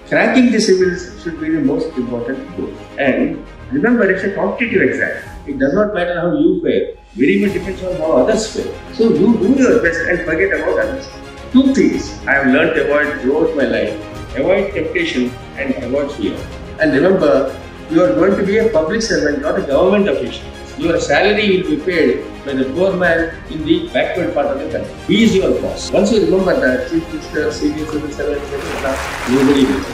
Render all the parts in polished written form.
Cracking the civils should be the most important goal. And remember, it's a competitive exam. It does not matter how you fare. Very much depends on how others fare. So you do your best and forget about others. Two things I have learned to avoid throughout my life. Avoid temptation and avoid fear. And remember, you are going to be a public servant, not a government official. Your salary will be paid by the poor man in the backward part of the country. He is your boss. Once you remember that, Chief Minister, Senior Civil Servant, etc., nobody will.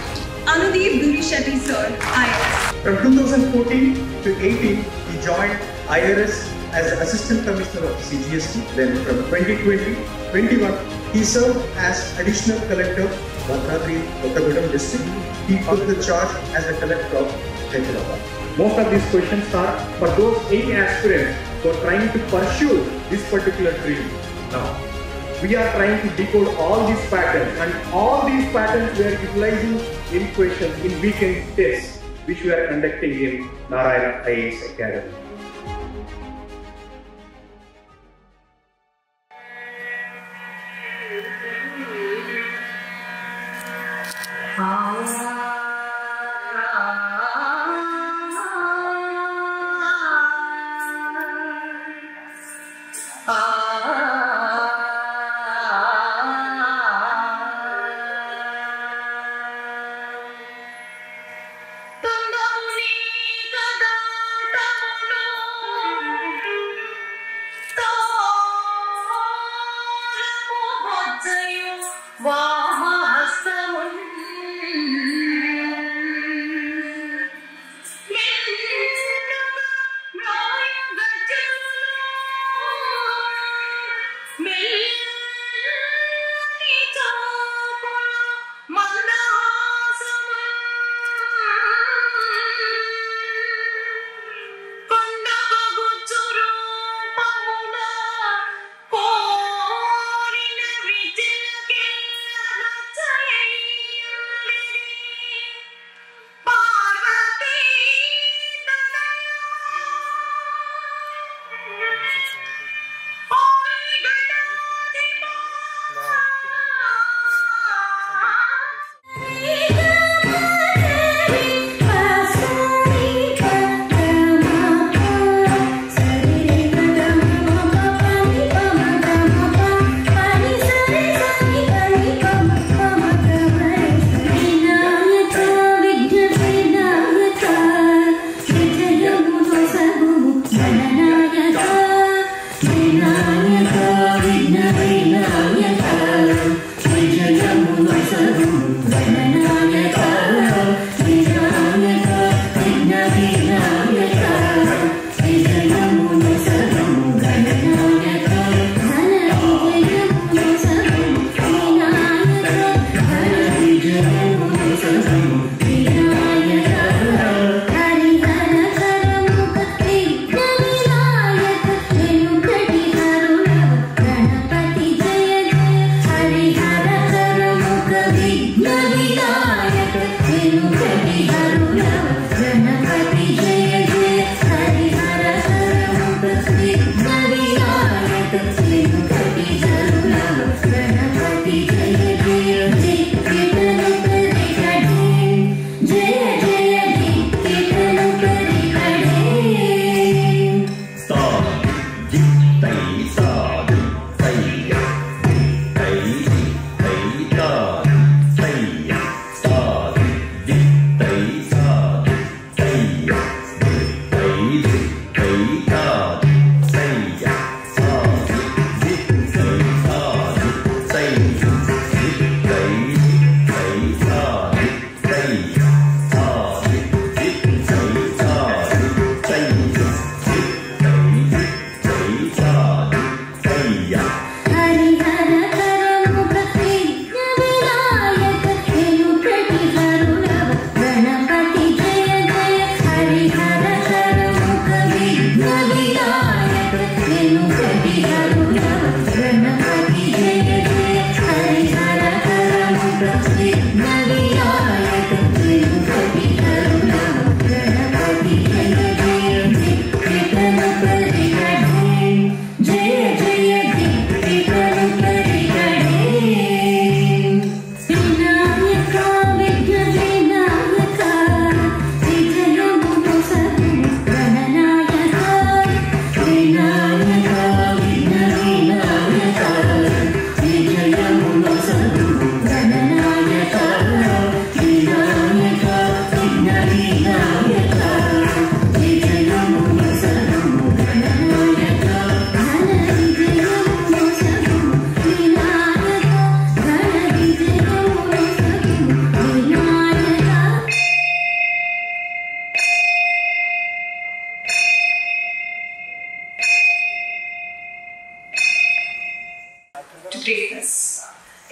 Anudeep Durishetty, sir, IAS. From 2014 to 18, he joined IRS as Assistant Commissioner of CGST. Then from 2020-21, he served as Additional Collector, Bhadrathri, Kottagudem District. He took the charge as the Collector of Hyderabad. Most of these questions are for those 8 aspirants who are trying to pursue this particular dream. Now, we are trying to decode all these patterns, and all these patterns we are utilizing in questions in weekend tests which we are conducting in Narayana IAS Academy.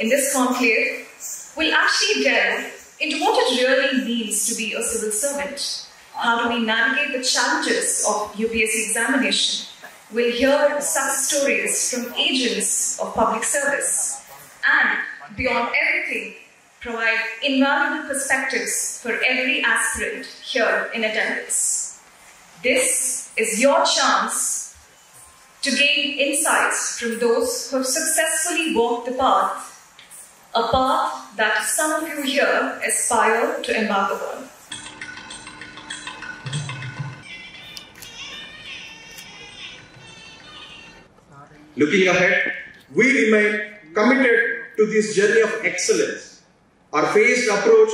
in this conclave, will actually delve into what it really means to be a civil servant. How do we navigate the challenges of UPSC examination? We'll hear success stories from agents of public service and, beyond everything, provide invaluable perspectives for every aspirant here in attendance. This is your chance to gain insights from those who have successfully walked the path, a path that some of you here aspire to embark upon. Looking ahead, we remain committed to this journey of excellence. Our phased approach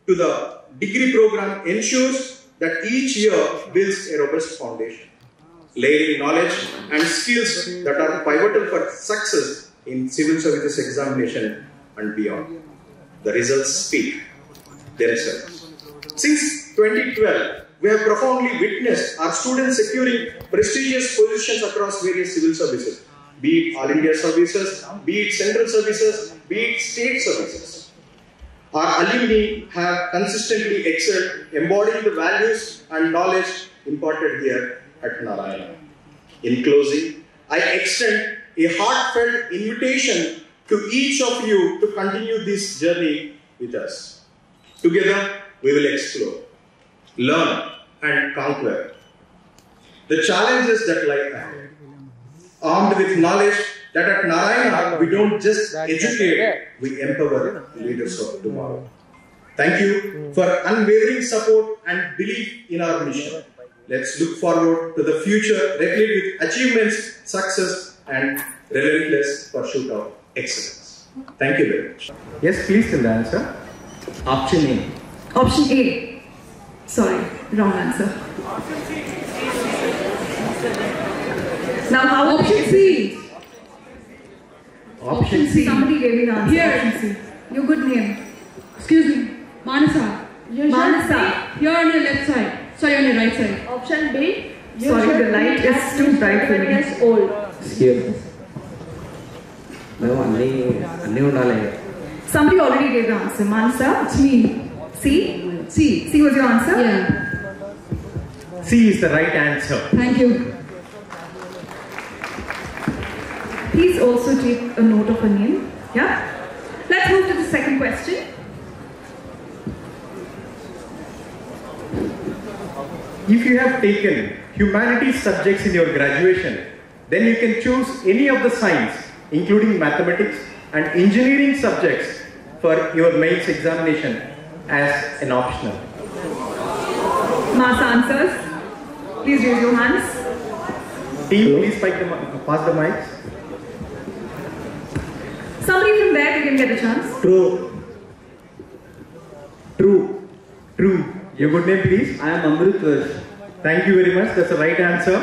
to the degree program ensures that each year builds a robust foundation, layering knowledge and skills that are pivotal for success in civil services examination and beyond. The results speak themselves. Since 2012, we have profoundly witnessed our students securing prestigious positions across various civil services, be it All India services, be it central services, be it state services. Our alumni have consistently excelled, embodying the values and knowledge imparted here at Narayana. In closing, I extend a heartfelt invitation to each of you to continue this journey with us. Together, we will explore, learn, and conquer the challenges that lie ahead. Armed with knowledge that at Narayana we don't just educate, we empower leaders of tomorrow. Thank you for unwavering support and belief in our mission. Let's look forward to the future replete with achievements, success, and relentless pursuit of excellence. Thank you very much. Yes, please tell the answer. Option A. Option A. Sorry, wrong answer. Now, how Option C. Option C. Somebody gave me the answer. Here. Option C. Your good name. Excuse me. Manasa. Manasa. Here on your left side. Sorry, on your right side. Option B. Sorry, the light is too bright for me. Years old. Here. Somebody already gave the answer. Manasa. It's me. C. C. C was your answer? Yeah. C is the right answer. Thank you. Please also take a note of her name. Yeah? Let's move to the second question. If you have taken humanities subjects in your graduation, then you can choose any of the science, including mathematics and engineering subjects for your mains examination as an optional. Mass answers. Please raise your hands. Team, please pass the mics. Somebody from there, you can get a chance. True. True. True. Your good name, please? I am Amrit Varsh. Thank you very much. That's the right answer.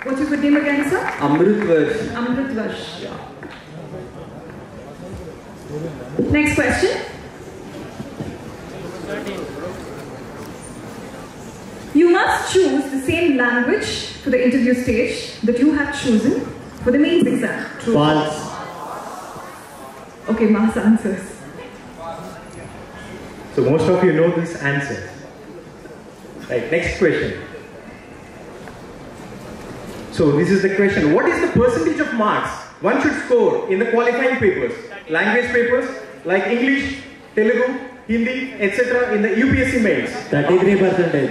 What's your good name again, sir? Amrit Varsh. Amrit Varsh. Next question. You must choose the same language for the interview stage that you have chosen for the mains exam. True. False. Okay, mass answers. So most of you know this answer. Right, next question. So this is the question. What is the percentage of marks one should score in the qualifying papers? Language papers like English, Telugu, Hindi, etc. in the UPSC mains? 33%.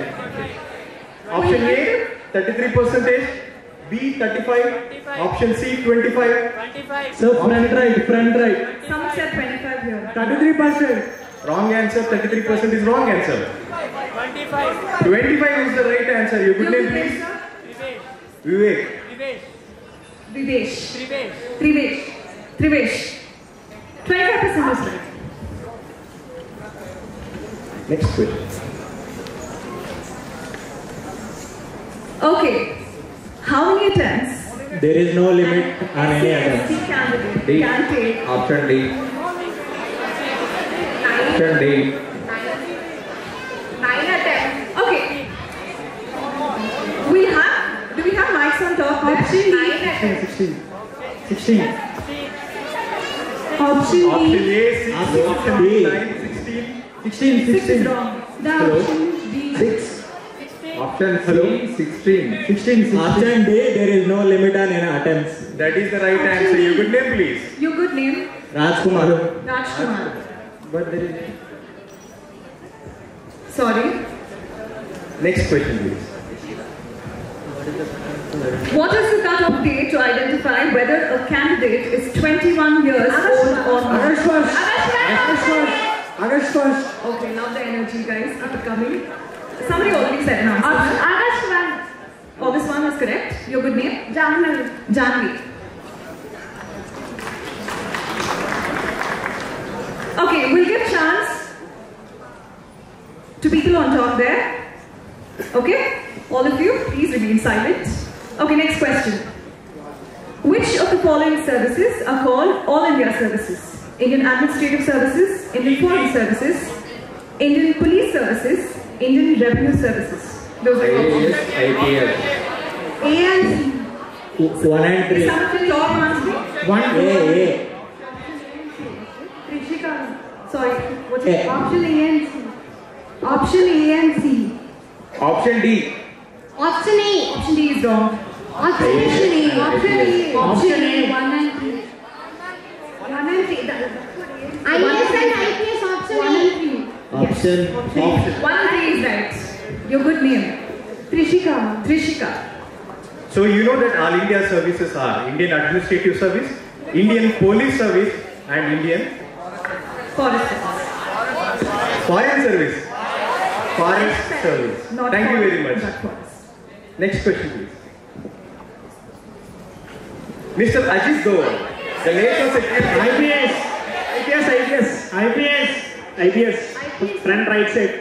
Option A, 33%. B, 35. Option C, 25. So front right. Some said 25 here. 33%. Wrong answer. 33% is wrong answer. 25 is the right answer. Your good name, please? Vivek. Trivesh. 25% is right. Next question. Okay. How many attempts? There is no limit on any attempts. Candidate D. can take? Option D. Option D. 9 attempts. Okay. Do we have mics on top? Option 9 attempts. 16. Option Option D. A 6, option B 9, 16. 6 is wrong. The option D. 6. Option C, 16. Option D, there is no limit on any attempts. That is the right answer. Your good name, please. Your good name? Rajkumar. Rajkumar. But there is. Sorry. Next question, please. What is the cut-off date to identify whether a candidate is 21 years old or not? August 1st. August 1st. Okay, love the energy, guys. Keep it coming. Somebody already said an answer. August 1. August 1 is correct. Your good name? January. Janvi. Okay, we'll give chance to people on top there. Okay? All of you, please remain silent. Okay, next question. Which of the following services are called All India Services? Indian Administrative Services, Indian Foreign Services, Indian Police Services, Indian Revenue Services. Those are your options. IPS. A and C. 1 and 3. Is somebody top answering? 1 A. Trishika. Sorry, what's A. it? Option A and C. Option A and C. Option D. Option A. Option D is wrong. Option A. Option A. Option A. 1 and 3. 1 and 3. IAS and IPS option 1 and 3. Option. 1 and 3 is right. Your good name? Trishika. Trishika. So you know that all India services are Indian Administrative Service, Indian Police Service, and Indian Forest. Foreign Service. Forest Service. Not Thank you very forest, much. not forest. Next question, please. Mr. Ajit Doval, the latest secretary. IPS. Front right side.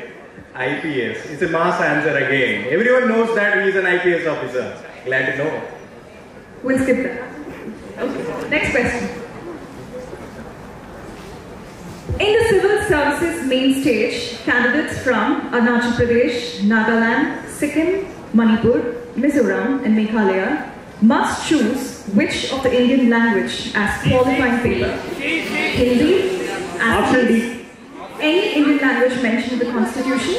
IPS. It's a mass answer again. Everyone knows that he is an IPS officer. Glad to know. We'll skip that. Okay. Next question. In the civil services main stage, candidates from Arunachal Pradesh, Nagaland, Sikkim, Manipur, Mizoram, and Meghalaya must choose which of the Indian language as qualifying paper? Hindi, Option D. any Indian language mentioned in the constitution?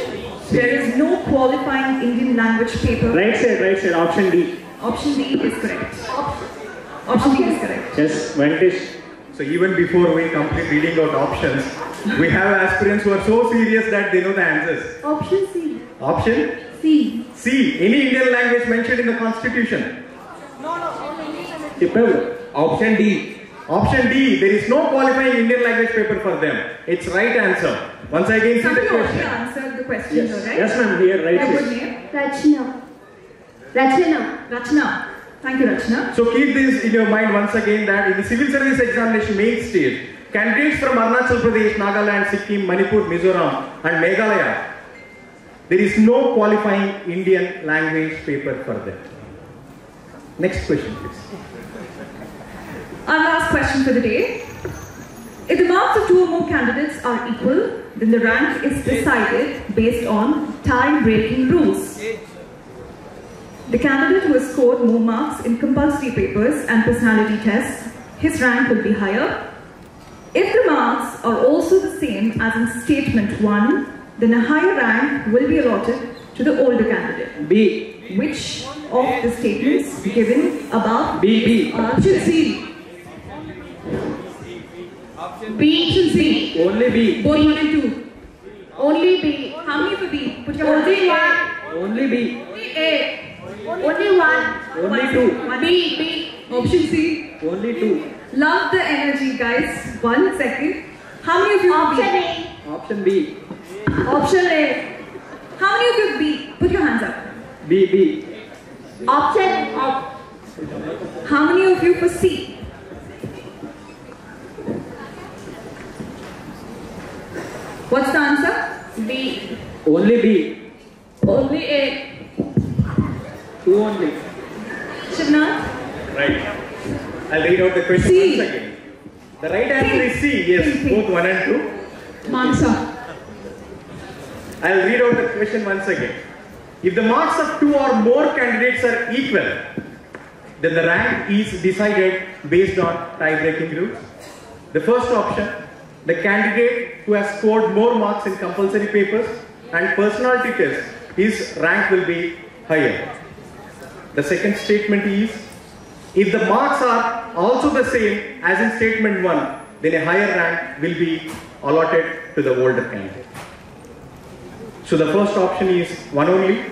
There is no qualifying Indian language paper. Right side. Option D. Option D is correct. Option D is correct. Yes, Venkatesh. So even before we complete reading out options, we have aspirants who are so serious that they know the answers. Option C. Option C. C. Any Indian language mentioned in the constitution? Option D. Option D. There is no qualifying Indian language paper for them. It's right answer. Once again, see the Somebody already question. answered the question, Yes. though, right? Yes, ma'am. Here, right Your side. good name? Rachna. Rachna. Thank you, Rachna. So keep this in your mind once again that in the civil service examination main stage, candidates from Arunachal Pradesh, Nagaland, Sikkim, Manipur, Mizoram, and Meghalaya, there is no qualifying Indian language paper for them. Next question, please. Our last question for the day. If the marks of 2 or more candidates are equal, then the rank is decided based on time-breaking rules. The candidate who has scored more marks in compulsory papers and personality tests, his rank will be higher. If the marks are also the same as in statement 1, then a higher rank will be allotted to the older candidate. B. Which of the statements given above B. Option C. B. Option C. Only B. Both 1 and 2. Only B. How many for B? Put your Only hand up. one. Only B. Only A. Only one. Only 2. B. Option C. Only 2. Love the energy, guys. 1 second. How many of you have Option B? A. Option B. Option A. How many of you have B? Put your hands up. B. Option of. How many of you for C? What's the answer? B. Only B. Only A. 2 only. Shivnath? Right. I'll read out the question C. once again. The right answer is C. Yes, both 1 and 2. Mansa. I'll read out the question once again. If the marks of 2 or more candidates are equal, then the rank is decided based on tie-breaking rules. The first option, the candidate who has scored more marks in compulsory papers and personality tests, his rank will be higher. The second statement is, if the marks are also the same as in statement 1, then a higher rank will be allotted to the older candidate. So the first option is 1 only,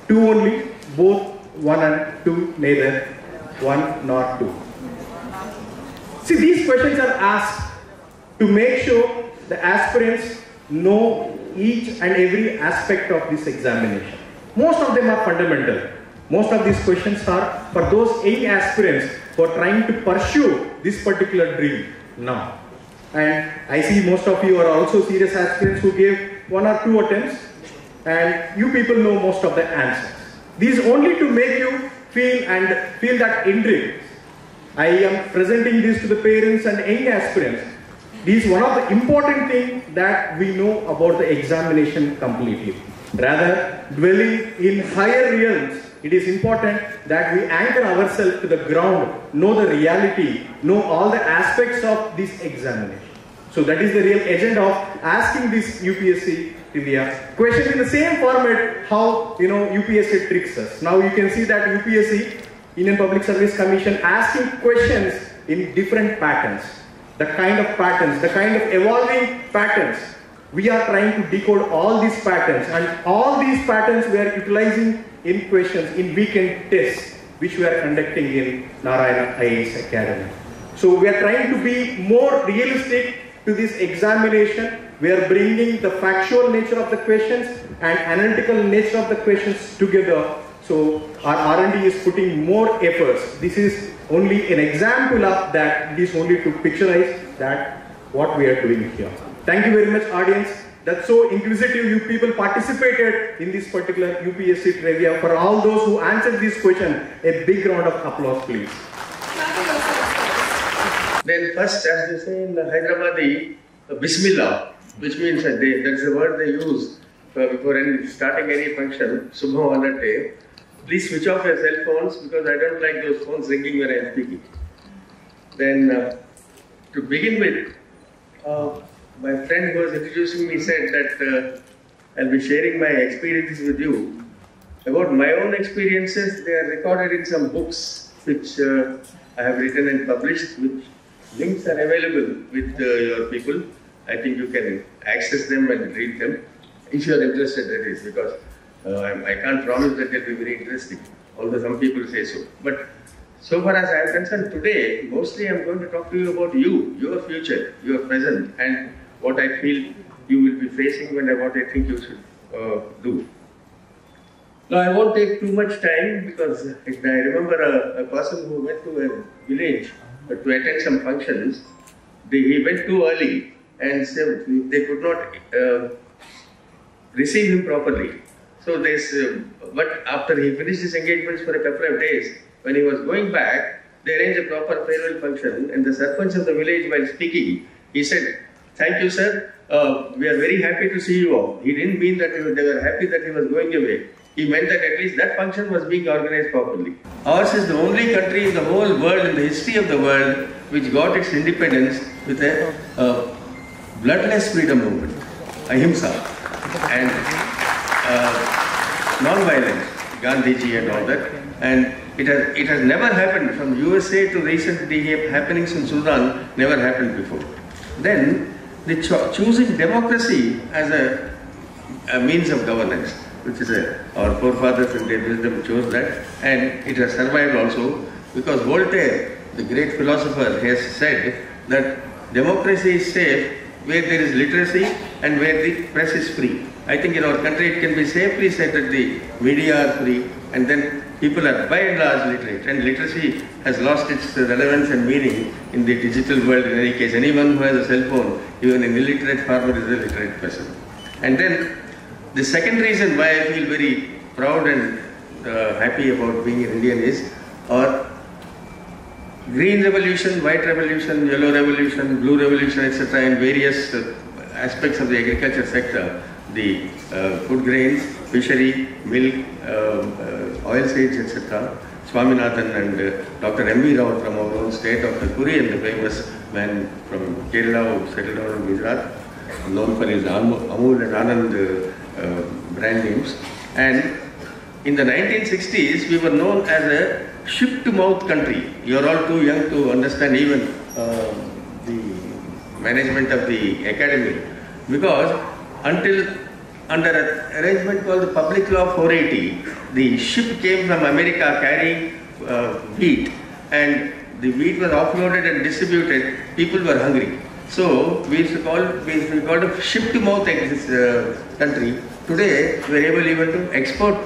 2 only, both 1 and 2, neither 1 nor 2. See, these questions are asked to make sure the aspirants know each and every aspect of this examination. Most of them are fundamental. Most of these questions are for those 8 aspirants who are trying to pursue this particular dream now. And I see most of you are also serious aspirants who gave 1 or 2 attempts, and you people know most of the answers. These only to make you feel that intrigue. I am presenting this to the parents and young aspirants. This is one of the important things that we know about the examination completely. Rather, dwelling in higher realms, it is important that we anchor ourselves to the ground, know the reality, know all the aspects of this examination. So that is the real agenda of asking this UPSC trivia question in the same format how UPSC tricks us. Now you can see that UPSC, Indian Public Service Commission, asking questions in different patterns. The kind of patterns, the kind of evolving patterns. We are trying to decode all these patterns, and all these patterns we are utilizing in questions, in weekend tests, which we are conducting in Narayana IAS Academy. So we are trying to be more realistic to this examination. We are bringing the factual nature of the questions and analytical nature of the questions together. So our R&D is putting more efforts. This is only an example of that. It is only to picturize that what we are doing here. Thank you very much, audience. That's so inquisitive. You people participated in this particular UPSC trivia. For all those who answered this question, a big round of applause, please. Then first, as they say in Hyderabad, Bismillah, which means that that's the word they use before starting any function, Subha on that day. Please switch off your cell phones because I don't like those phones ringing when I am speaking. Then, to begin with, my friend who was introducing me said that I'll be sharing my experiences with you. About my own experiences, they are recorded in some books which I have written and published, which links are available with your people. I think you can access them and read them if you are interested, that is, because I can't promise that they'll be very interesting, although some people say so. But so far as I am concerned today, mostly I am going to talk to you about you, your future, your present, and what I feel you will be facing and what I think you should do. Now I won't take too much time because I remember a person who went to a village to attend some functions. He went too early and they could not receive him properly. So but after he finished his engagements for a couple of days, when he was going back, they arranged a proper farewell function, and the sarpanch of the village, while speaking, he said, "Thank you, sir. We are very happy to see you all." He didn't mean that they were happy that he was going away. He meant that at least that function was being organized properly. Ours is the only country in the whole world, in the history of the world, which got its independence with a bloodless freedom movement, ahimsa, and non-violence, Gandhiji and all that. And it has never happened from USA to recent happenings in Sudan, never happened before. Then the choosing democracy as a means of governance, which is our forefathers in their wisdom chose that, and it has survived also because Voltaire, the great philosopher, has said that democracy is safe where there is literacy and where the press is free. I think in our country it can be safely said that the media are free, and then people are by and large literate, and literacy has lost its relevance and meaning in the digital world. In any case, anyone who has a cell phone, even an illiterate farmer, is a literate person. And then the second reason why I feel very proud and happy about being an Indian is our green revolution, white revolution, yellow revolution, blue revolution, etc. in various aspects of the agriculture sector. The food grains, fishery, milk, oilseeds, etc. Swaminathan and Dr. M.V. Rao from our own state, Dr. Puri and the famous man from Kerala who settled down in Gujarat, known for his Amul and Anand brand names. And in the 1960s, we were known as a ship-to-mouth country. You are all too young to understand even the management of the academy, because until under an arrangement called the Public Law 480, the ship came from America carrying wheat, and the wheat was offloaded and distributed. People were hungry. So we used to call it ship-to-mouth country. Today we are able even to export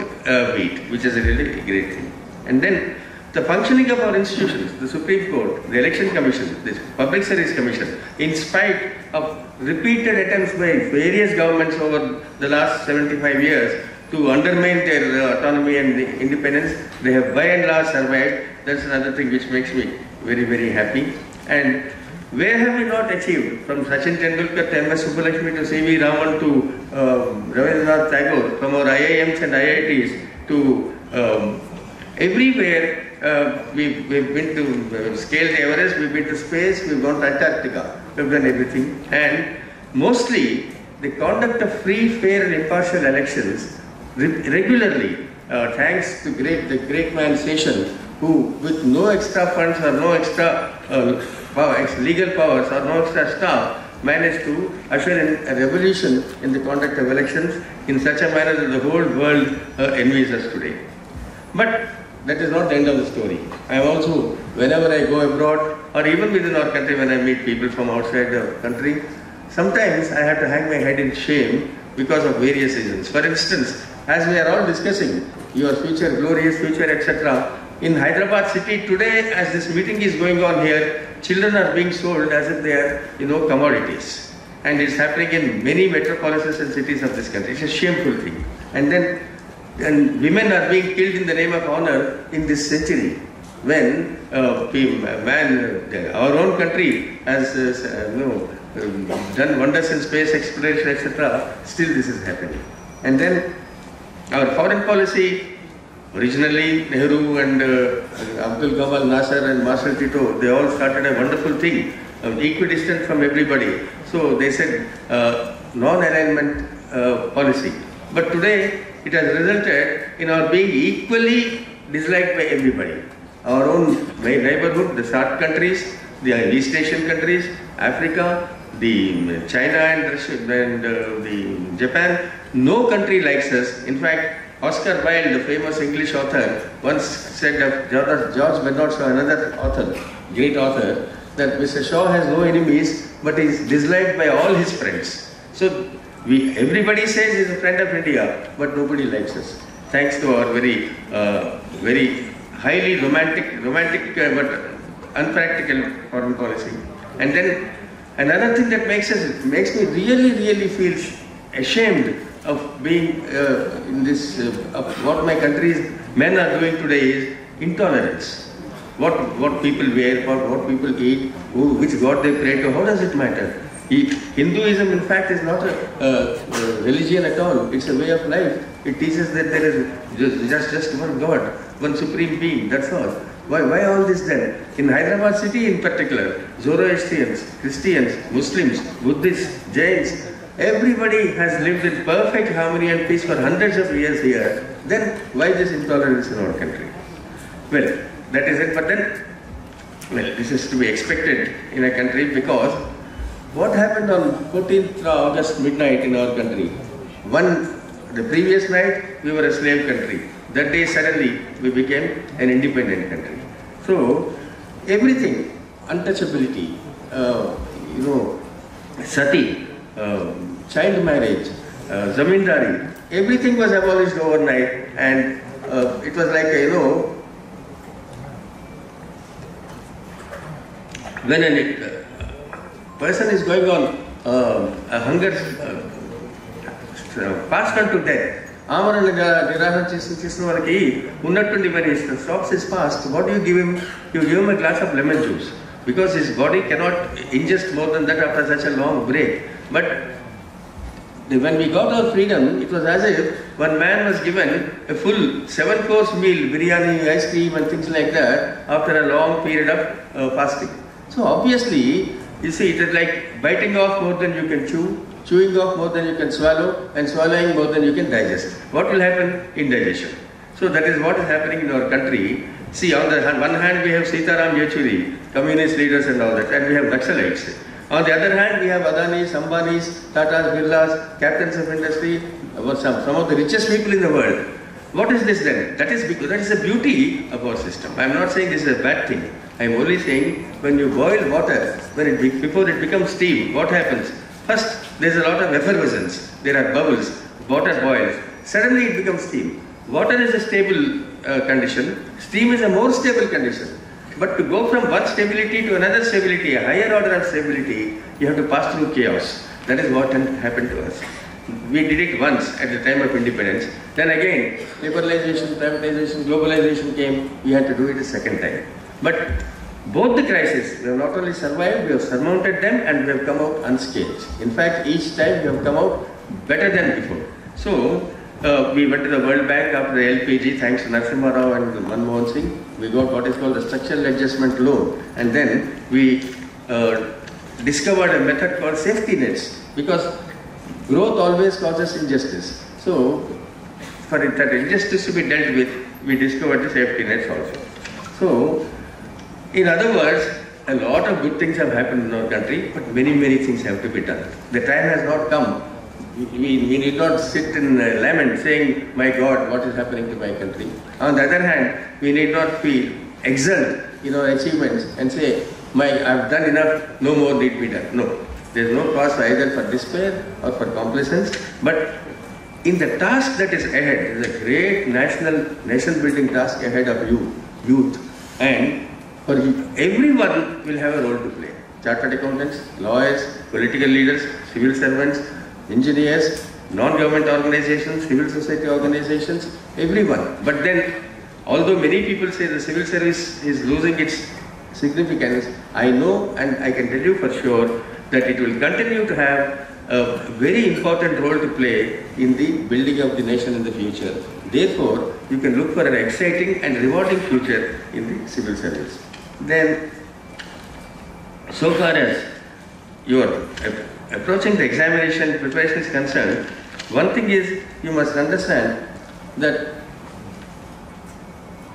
wheat, which is a really great thing. And then the functioning of our institutions, the Supreme Court, the Election Commission, the Public Service Commission, in spite of repeated attempts by various governments over the last 75 years to undermine their autonomy and the independence, they have by and large survived. That's another thing which makes me very, very happy. And where have we not achieved? From Sachin Tendulkar to M.S. Subbulakshmi to C.V. Raman to Ravindra Tagore, from our IIMs and IITs to everywhere. We've been to scale the Everest, we've been to space, we've gone to Antarctica, we've done everything. And mostly the conduct of free, fair and impartial elections regularly, thanks to the great man Seshan, who with no extra funds or no extra legal powers or no extra staff managed to usher in a revolution in the conduct of elections in such a manner that the whole world envies us today. But that is not the end of the story. I am also, whenever I go abroad or even within our country, when I meet people from outside the country, sometimes I have to hang my head in shame because of various reasons. For instance, as we are all discussing your future, glorious future, etc., in Hyderabad city today, as this meeting is going on here, children are being sold as if they are, commodities. And it's happening in many metropolises and cities of this country. It's a shameful thing. And women are being killed in the name of honor in this century, when our own country has done wonders in space exploration, etc. Still this is happening. And then our foreign policy, originally Nehru and Abdul Gamal Nasser and Marshal Tito, they all started a wonderful thing, equidistant from everybody. So they said non-alignment policy. But today it has resulted in our being equally disliked by everybody. Our own neighborhood, the SAARC countries, the East Asian countries, Africa, the China and Russia and the Japan, no country likes us. In fact, Oscar Wilde, the famous English author, once said of George Bernard Shaw, another author, great author, that Mr. Shaw has no enemies, but is disliked by all his friends. So everybody says he's a friend of India, but nobody likes us. Thanks to our very highly romantic but unpractical foreign policy. And then another thing that makes me really feel ashamed of being in this, of what my country's men are doing today is intolerance. What people wear, what people eat, which God they pray to, how does it matter? Hinduism, in fact, is not a religion at all. It's a way of life. It teaches that there is just one God, one supreme being. That's all. Why all this then? In Hyderabad city in particular, Zoroastrians, Christians, Muslims, Buddhists, Jains, everybody has lived in perfect harmony and peace for hundreds of years here. Then why this intolerance in our country? Well, that is it. But then, this is to be expected in a country, because what happened on 14th August midnight in our country? The previous night we were a slave country. That day suddenly we became an independent country. So everything, untouchability, sati, child marriage, zamindari, everything was abolished overnight, and it was like when a person is going on a hunger fast unto death, when he stops his fast, what do you give him? You give him a glass of lemon juice, because his body cannot ingest more than that after such a long break. But when we got our freedom, it was as if one man was given a full 7-course meal, biryani, ice cream and things like that, after a long period of fasting. So obviously, you see, it is like biting off more than you can chew, chewing off more than you can swallow, and swallowing more than you can digest. What will happen? Indigestion. So that is what is happening in our country. See, on the one hand we have Sitaram Yechuri, communist leaders and all that, and we have Naxalites. On the other hand, we have Adanis, Ambanis, Tatas, Birlas, captains of industry, some of the richest people in the world. What is this then? That is because that is the beauty of our system. I am not saying this is a bad thing. I am only saying when you boil water, before it becomes steam, what happens? First, there is a lot of effervescence. There are bubbles. Water boils. Suddenly it becomes steam. Water is a stable condition. Steam is a more stable condition. But to go from one stability to another stability, a higher order of stability, you have to pass through chaos. That is what happened to us. We did it once at the time of independence. Then again, liberalization, privatization, globalization came. We had to do it a second time. But both the crises, we have not only survived, we have surmounted them and we have come out unscathed. In fact, each time we have come out better than before. So, we went to the World Bank after the LPG, thanks to Narasimha Rao and Manmohan Singh. We got what is called the structural adjustment loan, and then we discovered a method called safety nets, because growth always causes injustice. So, for that injustice to be dealt with, we discovered the safety nets also. So, in other words, a lot of good things have happened in our country, but many things have to be done. The time has not come. We need not sit in lament saying, my God, what is happening to my country? On the other hand, we need not feel exult in our achievements and say, I've done enough, no more need be done. No, there is no cause either for despair or for complacence, but in the task that is ahead, there is a great nation building task ahead of youth, and for everyone will have a role to play. Chartered accountants, lawyers, political leaders, civil servants, engineers, non-government organizations, civil society organizations, everyone. But then, although many people say the civil service is losing its significance, I know and I can tell you for sure that it will continue to have a very important role to play in the building of the nation in the future. Therefore, you can look for an exciting and rewarding future in the civil service. Then, so far as your approaching the examination preparation is concerned, one thing is you must understand that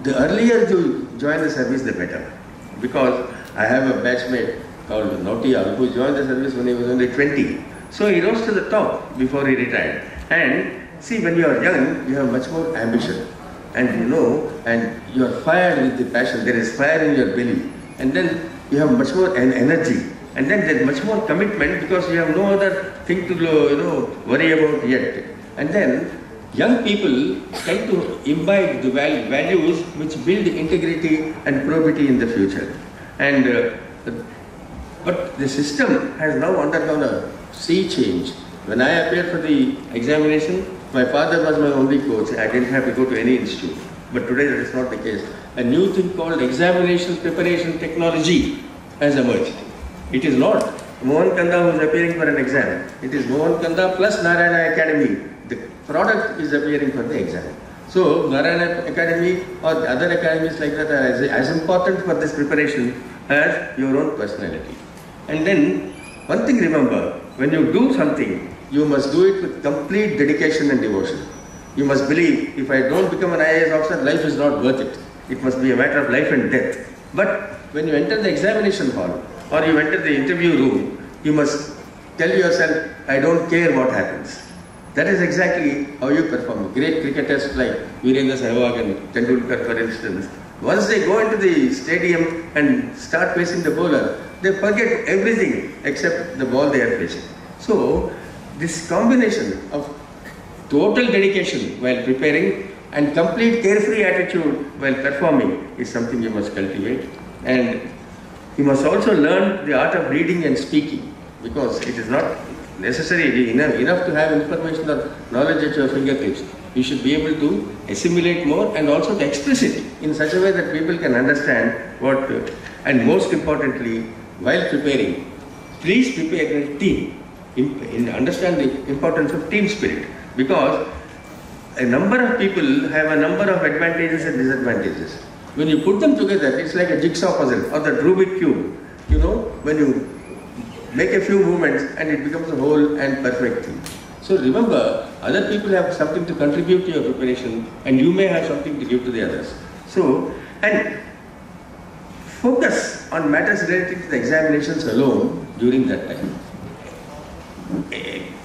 the earlier you join the service, the better. Because I have a batchmate called Nautiyal who joined the service when he was only 20. So he rose to the top before he retired. And see, when you are young, you have much more ambition. And you know, and you are fired with the passion. There is fire in your belly. And then you have much more energy. And then there is much more commitment because you have no other thing to worry about yet. And then young people tend to imbibe the values which build integrity and probity in the future. And but the system has now undergone a sea change. When I appeared for the examination, my father was my only coach. I didn't have to go to any institute. But today that is not the case. A new thing called examination preparation technology has emerged. It is not Mohan Kanda who is appearing for an exam. It is Mohan Kanda plus Narayana Academy. The product is appearing for the exam. So Narayana Academy or the other academies like that are as important for this preparation as your own personality. And then one thing remember, when you do something, you must do it with complete dedication and devotion. You must believe, if I don't become an IAS officer, life is not worth it. It must be a matter of life and death. But when you enter the examination hall or you enter the interview room, you must tell yourself, I don't care what happens. That is exactly how you perform. Great cricketers like Virendra Sehwag and Tendulkar, for instance, once they go into the stadium and start facing the bowler, they forget everything except the ball they are facing. So, this combination of total dedication while preparing and complete carefree attitude while performing is something you must cultivate. And you must also learn the art of reading and speaking, because it is not necessarily enough to have information or knowledge at your fingertips. You should be able to assimilate more and also to express it in such a way that people can understand what, and most importantly, while preparing, please prepare a team. Understand the importance of team spirit, because a number of people have a number of advantages and disadvantages. When you put them together, it's like a jigsaw puzzle or the Rubik cube. when you make a few movements and it becomes a whole and perfect thing. So remember, other people have something to contribute to your preparation and you may have something to give to the others. So, and focus on matters related to the examinations alone during that time.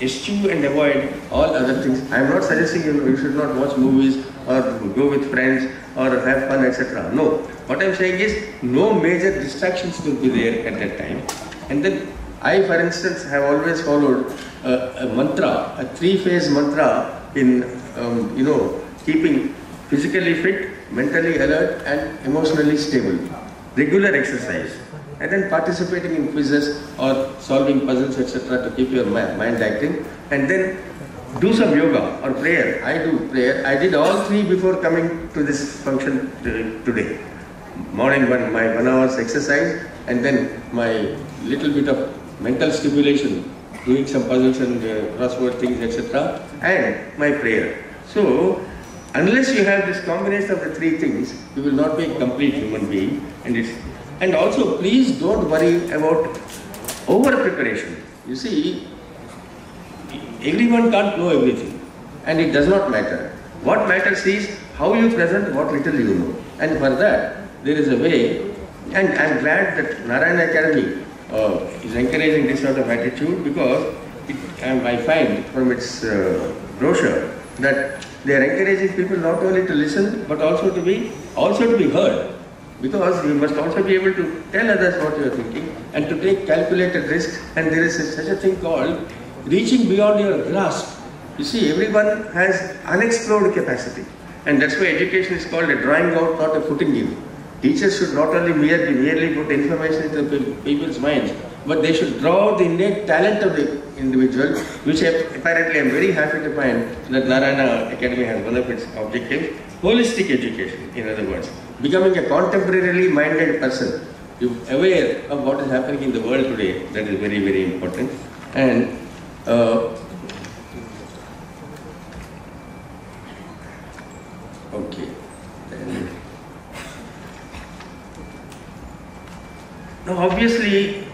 Eschew and avoid all other things. I am not suggesting you should not watch movies or go with friends or have fun, etc. No. What I am saying is no major distractions will be there at that time. And then I, for instance, have always followed a mantra, a three-phase mantra in keeping physically fit, mentally alert, and emotionally stable. Regular exercise, and then participating in quizzes or solving puzzles, etc. to keep your mind active, and then do some yoga or prayer. I do prayer. I did all three before coming to this function today. Morning my 1 hour's exercise, and then my little bit of mental stimulation, doing some puzzles and crossword things, etc. and my prayer. So, unless you have this combination of the three things, you will not be a complete human being. And also, please don't worry about over preparation. You see, everyone can't know everything, and it does not matter. What matters is how you present what little you know. And for that, there is a way, and I am glad that Narayana Academy is encouraging this sort of attitude, because I find from its brochure that they are encouraging people not only to listen but also to be heard, because you must also be able to tell others what you are thinking and to take calculated risks. And there is such a thing called reaching beyond your grasp. You see, everyone has unexplored capacity, and that's why education is called a drawing out, not a putting in. Teachers should not only merely put information into people's minds, but they should draw out the innate talent of the individual, which apparently I am very happy to find that Narayana Academy has one of its objectives. Holistic education, in other words. Becoming a contemporarily minded person. You are aware of what is happening in the world today. That is very, very important. And okay. Now obviously,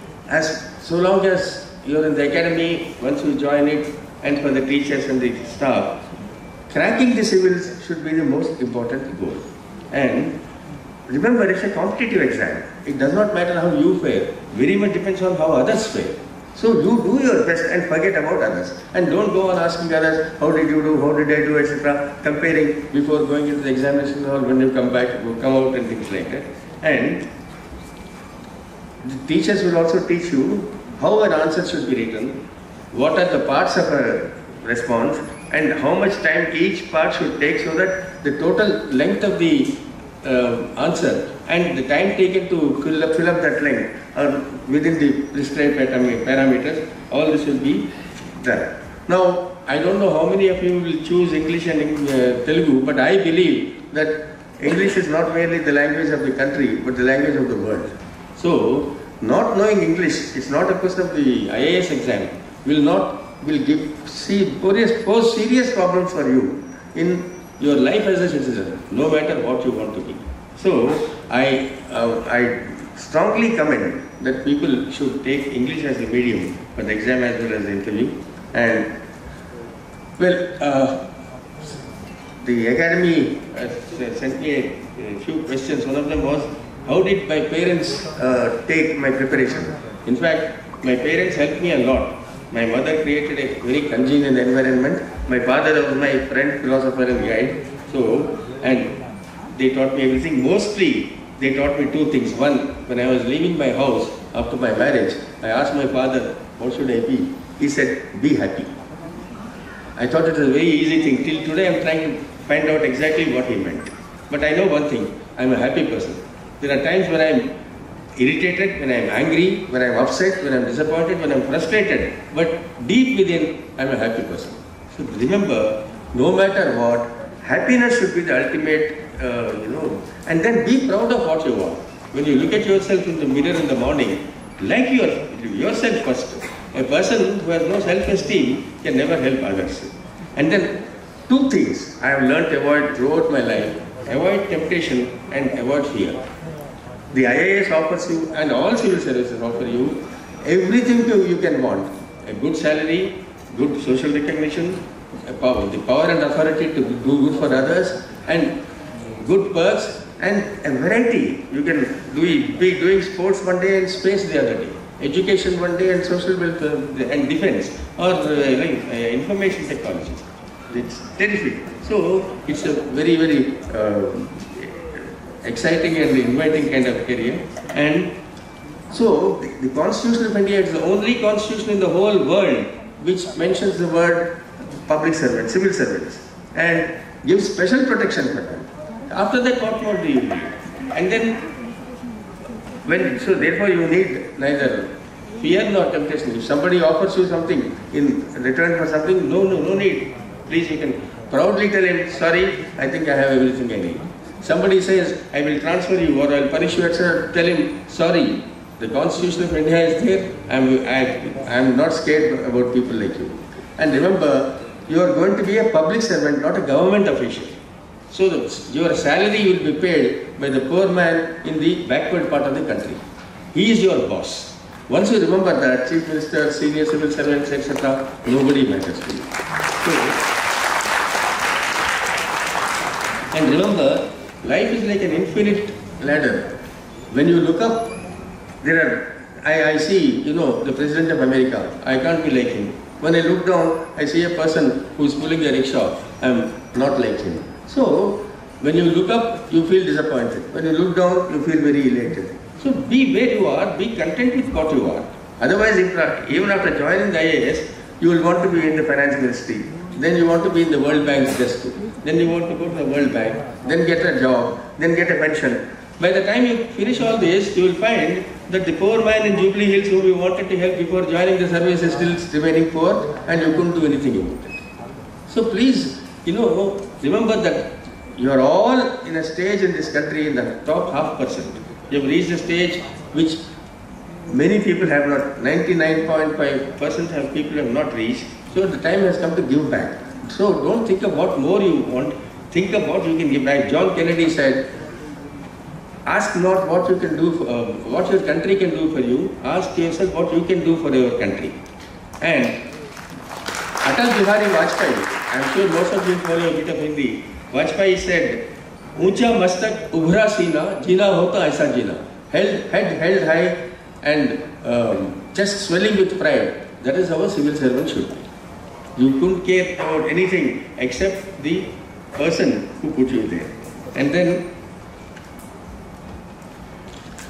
so long as you are in the academy, once you join it, and for the teachers and the staff, cracking the civils should be the most important goal. And remember, it's a competitive exam. It does not matter how you fare. Very much depends on how others fare. So you do your best and forget about others. And don't go on asking others, how did you do, how did I do, etc. Comparing before going into the examination or when you come out and things like that. And the teachers will also teach you how an answer should be written, what are the parts of a response, and how much time each part should take, so that the total length of the answer and the time taken to fill up that length are within the prescribed parameters. All this will be done. Now, I don't know how many of you will choose English and Telugu, but I believe that English is not merely the language of the country, but the language of the world. So, not knowing English, it's not a question of the IAS exam, will pose serious problems for you in your life as a citizen, no matter what you want to be. So, I strongly commend that people should take English as a medium for the exam as well as the interview. And, well, the academy sent me a few questions. One of them was, how did my parents take my preparation? In fact, my parents helped me a lot. My mother created a very congenial environment. My father was my friend, philosopher and guide. So, and they taught me everything. Mostly, they taught me two things. One, when I was leaving my house after my marriage, I asked my father, what should I be? He said, be happy. I thought it was a very easy thing. Till today, I am trying to find out exactly what he meant. But I know one thing, I am a happy person. There are times when I am irritated, when I am angry, when I am upset, when I am disappointed, when I am frustrated. But deep within, I am a happy person. So remember, no matter what, happiness should be the ultimate, and then be proud of what you want. When you look at yourself in the mirror in the morning, like yourself first. A person who has no self-esteem can never help others. And then two things I have learned to avoid throughout my life: avoid temptation and avoid fear. The IAS offers you, and all civil services offer you, everything you can want. A good salary, good social recognition, the power and authority to do good for others, and good perks, and a variety. You can be doing sports one day and space the other day, education one day and social welfare and defense, or information technology. It's terrific. So it's a very, very exciting and inviting kind of career. And so the Constitution of India is the only constitution in the whole world which mentions the word public servants, civil servants, and gives special protection for them. After that, what more do you need? And then, so therefore you need neither fear nor temptation. If somebody offers you something in return for something, no need. Please, you can proudly tell him, sorry, I think I have everything I need. Somebody says, I will transfer you or I will punish you, etc. Tell him, sorry, the Constitution of India is there. I am not scared about people like you. And remember, you are going to be a public servant, not a government official. So your salary will be paid by the poor man in the backward part of the country. He is your boss. Once you remember that, Chief Minister, senior civil servants, etc., nobody matters to you. And remember, life is like an infinite ladder. When you look up, I see, the President of America, I can't be like him. When I look down, I see a person who is pulling a rickshaw, I am not like him. So, when you look up, you feel disappointed. When you look down, you feel very elated. So, be where you are, be content with what you are. Otherwise, even after joining the IAS, you will want to be in the finance ministry. Then you want to be in the World Bank's desk. Then you want to go to the World Bank. Then get a job. Then get a pension. By the time you finish all this, you will find that the poor man in Jubilee Hills whom you wanted to help before joining the service is still remaining poor and you couldn't do anything about it. So please, remember that you are all in a stage in this country in the top 0.5%. You have reached a stage which many people have not, 99.5% of people have not reached. So the time has come to give back. So don't think of what more you want, think of what you can give back. John Kennedy said, ask not what you can do, what your country can do for you, ask yourself what you can do for your country. And Atal Bihari Vajpayee, I am sure most of you follow a bit of Hindi, Vajpayee said, Uncha mastak ubhra sina, jina hota aisa jina. Head held high and chest swelling with pride. That is how a civil servant should be. You couldn't care about anything except the person who put you there. And then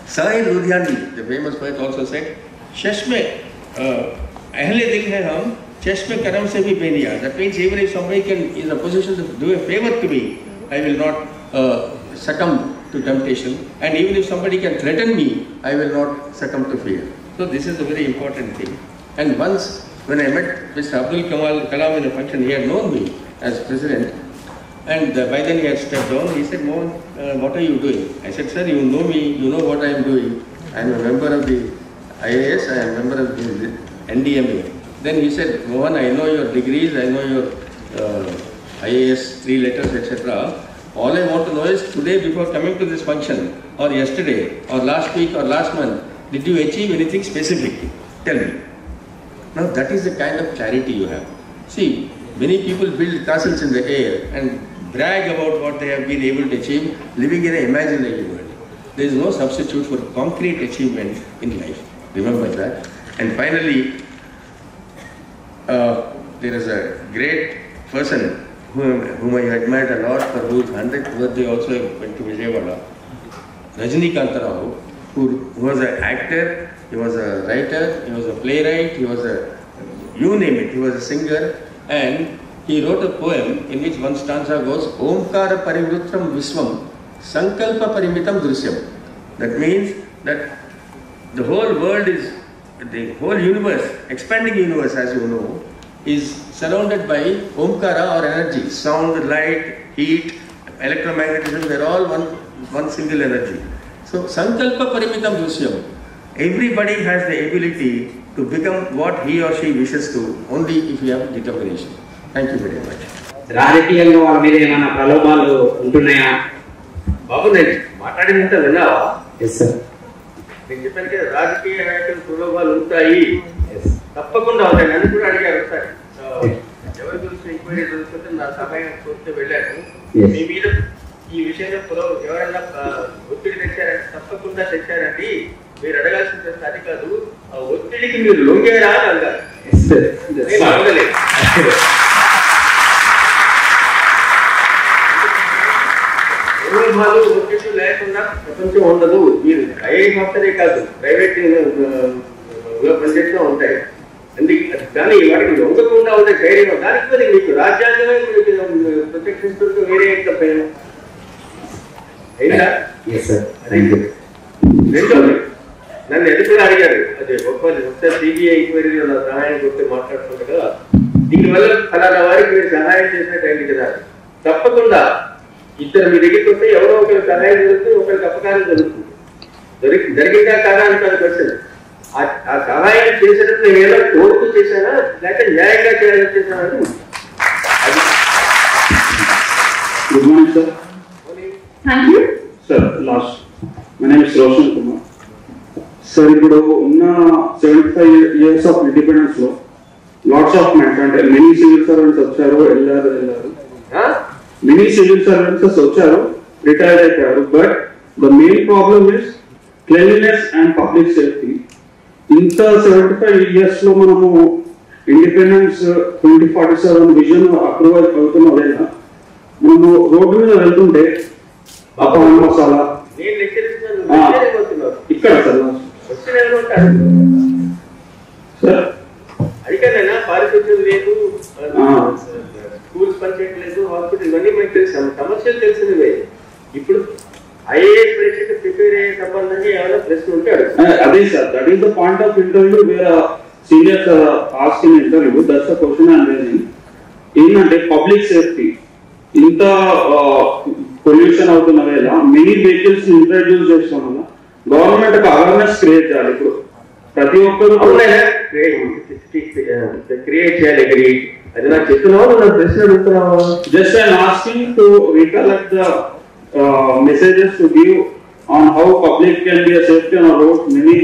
Sahil Ludhiani, the famous poet, also said, Shashme, ahle dil hai hum, chashme karam se bhi beniya. That means even if somebody is in a position to do a favor to me, I will not succumb to temptation. And even if somebody can threaten me, I will not succumb to fear. So this is a very important thing. And once, when I met Mr. Abdul Kalam in a function, he had known me as president. And by then he had stepped down. He said, Mohan, what are you doing? I said, sir, you know me, you know what I am doing. I am a member of the IAS, I am a member of the NDMA. Then he said, Mohan, I know your degrees, I know your IAS 3 letters, etc. All I want to know is today before coming to this function, or yesterday, or last week, or last month, did you achieve anything specific? Tell me. Now that is the kind of clarity you have. See, many people build castles in the air and brag about what they have been able to achieve, living in an imaginary world. There is no substitute for concrete achievement in life. Remember that. And finally, there is a great person whom I admired a lot, for whose 100th birthday also went to Vijayawada, Rajinikanth Rao, who was an actor, he was a writer, he was a playwright, he was a, you name it, he was a singer, and he wrote a poem in which one stanza goes, Omkara Parivritram Viswam, Sankalpa Parimitam Drusyam. That means that the whole world is, the whole universe, expanding universe as you know, is surrounded by Omkara or energy. Sound, light, heat, electromagnetism, they are all one single energy. So, Sankalpa Parimitam Drusyam. Everybody has the ability to become what he or she wishes to, only if you have determination. Thank you very much. రాజకీయంగా వాళ్ళ మీద ఏమైనా ప్రలోభాలు ఉంటున్నాయా? బాబు నేను మాట్లాడినంత విన్నావా? Yes sir. నేను చెప్పాను కదా రాజకీయ నాయకులు ప్రలోభాలు ఉంటాయి, తప్పకుండా ఉంటాయి. నన్ను కూడా అడిగారు సార్ ఎవరి గురించి ఎంక్వైరీ జరుగుతుంటే నా సహాయం కోరితే వెళ్ళాను. మీ మీద ఈ విషయంలో ఎవరైనా ఒత్తిడి తెచ్చారంటే తప్పకుండా తెచ్చారండి, మీరు అడగాల్సిన ప్రశ్న అది కాదు, ఆ ఒత్తిడికి మీరు లొంగేరా అని అడగాలి. అడగలేదు. ప్రలోభాలు ఒత్తిడి లేకుండా ప్రపంచం ఉండదు. మీరు ఐఏఎస్ ఆఫీసరే కాదు, ప్రైవేట్ పనిచేస్తూ ఉంటాయి. కానీ వాటికి లొంగకుండా ఉండే ధైర్యం దానికి మీకు రాజ్యాంగమే ప్రొటెక్షన్ వేరే భయం అయిందా? రెండోది నన్ను ఎదుగుగా అడిగారు, అదే ఒకసారి సిబిఐ ఎంక్వైరీలో నా సహాయం కొట్టి మాట్లాడుతుంది కదా, దీనివల్ల ఫలానా వారికి మీరు సహాయం చేసినట్టు కదా. తప్పకుండా ఇద్దరు మీ దగ్గరికి వస్తే ఎవరో ఒకరికి సహాయం జరుగుతుంది, ఒకరికి అపకారం జరుగుతుంది. జరిగిందా కాదా అని కాదు క్వశ్చన్. ఆ సహాయం చేసేటప్పుడు నేను ఏదో కోరుతూ చేశానా లేక న్యాయంగా చేయాలని చేశానని. Good morning sir. Thank you. Sir, last. My name is Roshan Kumar. Sir, ఇప్పుడు ఉన్న 75 years of independence లో lots of men అంటే many civil servants వచ్చారు, వెళ్ళారు. Many civil servants వచ్చారు, రిటైర్డ్ అయిపోయారు. But the main problem is cleanliness and public safety. ఇంత 75 years లో మనము ఇండిపెండెన్స్ 2047 విజన్ అప్రూవ్ అవుతున్న వేళ మనము రోడ్డు మీద వెళ్తుంటే మసాలా ఇక్కడ సార్ అడిగానైనా పారిశుద్ధ్యం లేదు, స్కూల్స్ పనిచేయట్లేదు, హాస్పిటల్, ఇవన్నీ మనకు తెలుసు, సమస్యలు తెలిసినవే. ఇప్పుడు ఐఏఎస్ పరీక్షకు ప్రిపేర్ అయ్యే సంబంధంగా ఏమైనా ప్రశ్న ఉంటే అదే sir, that is the point of interview where seniors asking interview. That's the question I'm raising. ఏంటంటే పబ్లిక్ సేఫ్టీ ఇంత పొల్యూషన్ అవుతున్న వేళ మెనీ వెహికల్స్ ఇంట్రడ్యూస్ చేస్తాం వల్ల గవర్నమెంట్ ఒక అవేర్నెస్ క్రియేట్ చేయాలి. ఇప్పుడు ప్రతి ఒక్కరు క్రియేట్ చేయాలి. అది నాకు చెప్తున్నావు, నాకు ప్రశ్న అడుగుతున్నావా? Just I'm asking to recollect the messages to give on how public can be a safety on a road. Many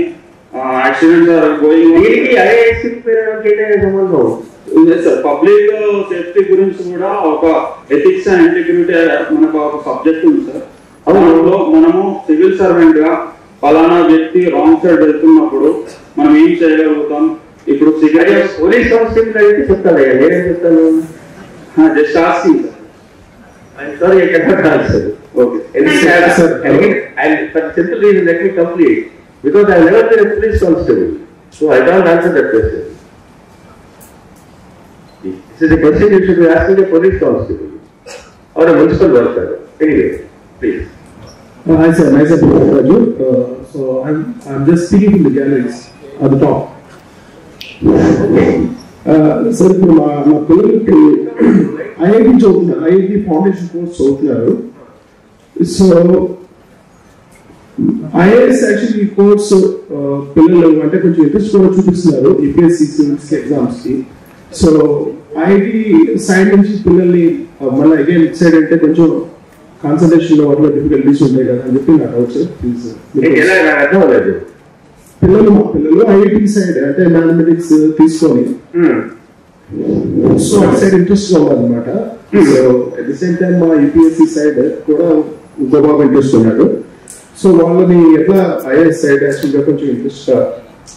accidents are going on. IAS సంబంధం పబ్లిక్ సేఫ్టీ గురించి కూడా ఒక ఎథిక్స్ అండ్ ఇంటిగ్రిటీ మనకు ఒక సబ్జెక్ట్ ఉంది sir. అందులో మనము civil servant గా ఫలానా వ్యక్తి రాంగ్ సైడ్ వెళ్తున్నప్పుడు మనం ఏం చేయగలుగుతాం. ఇప్పుడు సిగరెట్ పోలీస్ కానిస్టేబుల్ అయితే చెప్తాను, నేనేం చెప్తాను, just asking sir. I'm sorry, I cannot answer. Okay. And for simple reason, let me complete. Because I have never been a police constable, so I can't answer that question. This is a question you should be asking a police constable or a municipal worker. Anyway, please. Hi sir, myself Raju. So I'm just speaking from the galleries at the top. Sir, మా పిల్లలకి IIT చదువుతున్నారు, IIT foundation course చదువుతున్నారు. So IAS actually ఈ course పిల్లలు అంటే కొంచెం interest కూడా చూపిస్తున్నారు యూపీఎస్సీ సివిల్స్ ఎగ్జామ్స్ కి. సో ఐఐటి సైడ్ నుంచి పిల్లల్ని మళ్ళీ అగైన్ ఇట్ సైడ్ అంటే కొంచెం కాన్సన్ట్రేషన్ లో వాటిలో డిఫికల్టీస్ ఉంటాయి కదా అని చెప్పి నాకు డౌట్ సార్. ప్లీజ్ మా పిల్లలు ఐఐటి సైడ్ అంటే మ్యాథమెటిక్స్ తీసుకొని సో అటు సైడ్ ఇంట్రెస్ట్ గా ఉందన్నమాట. So at the same time మా యూపీఎస్సీ సైడ్ కూడా ఇంకో బాగా ఇంట్రెస్ట్ ఉన్నాడు. సో వాళ్ళని ఎట్లా ఐఏఎస్ సైడ్ యాక్చువల్ గా కొంచెం ఇంట్రెస్ట్ గా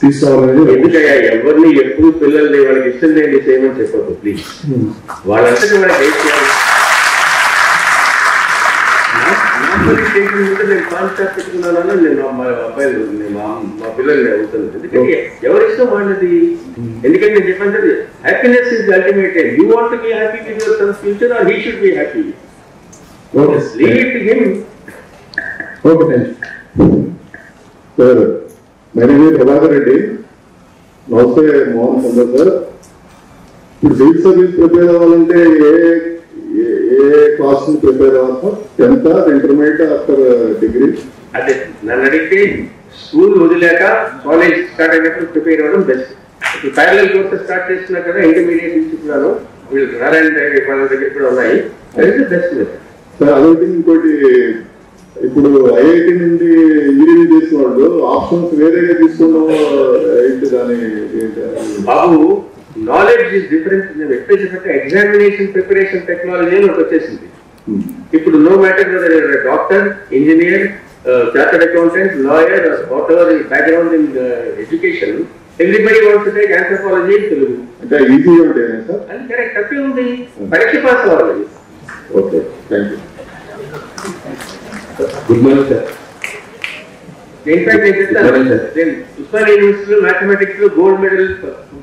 తీసుకోవాలనేది. ఎందుకయ్యా ఎవరిని ఎప్పుడు పిల్లల్ని వాళ్ళకి ఇష్టం లేని చేయమని చెప్పదు ప్లీజ్. వాళ్ళంతటి వాళ్ళకి ఏం చేయాలి? నేను కాన్సెప్ట్ పెట్టుకున్నానన్నా నేను మా అబ్బాయిలు మా పిల్లల్ని అవుతుంది. ఎందుకంటే ఎవరి ఇష్టం వాళ్ళది. ఎందుకంటే నేను చెప్పాను happiness is ultimate. You want to be happy with your Sons future or he should be happy. Leave it to him. Okay, thank you sir. My name is Prabhakar Reddy. నమస్తే మోహన్ కంద సార్. ఇప్పుడు సివిల్ సర్వీస్ ప్రిపేర్ అవ్వాలంటే ఏ class నుంచి prepare అవ్వాలి? 10th, intermediate, after degree? అదే నన్ను అడిగితే school వదిలేక college start అయినప్పుడు ప్రిపేర్ అవ్వడం బెస్ట్. ఇప్పుడు ప్యారలల్ కోర్సెస్ స్టార్ట్ చేస్తున్నా కదా, ఇంటర్మీడియట్ తీసుకున్నాను, వీళ్ళు నారాయణ వాళ్ళ దగ్గర కూడా ఉన్నాయి. అది బెస్ట్ సార్. అదొకటి ఇంకోటి ఇప్పుడు ఐఐటి నుండి ఇంజనీరింగ్ చేసిన వాళ్ళు ఆప్షన్స్ వేరేగా తీసుకోవడం ఏంటి దాని బాబు knowledge is different. Special examination preparation technology అని ఒకటి వచ్చేసింది. ఇప్పుడు no matter doctor, engineer, chartered accountant, lawyer, whatever background in education, everybody wants to take anthropology in Telugu. అంటే ఈజీగా ఉంటాయి సార్? అది కరెక్ట్. తప్పే ఉంది, పరీక్ష పాస్ అవ్వాలి. Okay, thank you. Good morning sir. In fact నేను చెప్తాను, నేను ఉస్మానియా యూనివర్సిటీలో మ్యాథమెటిక్స్ లో gold medal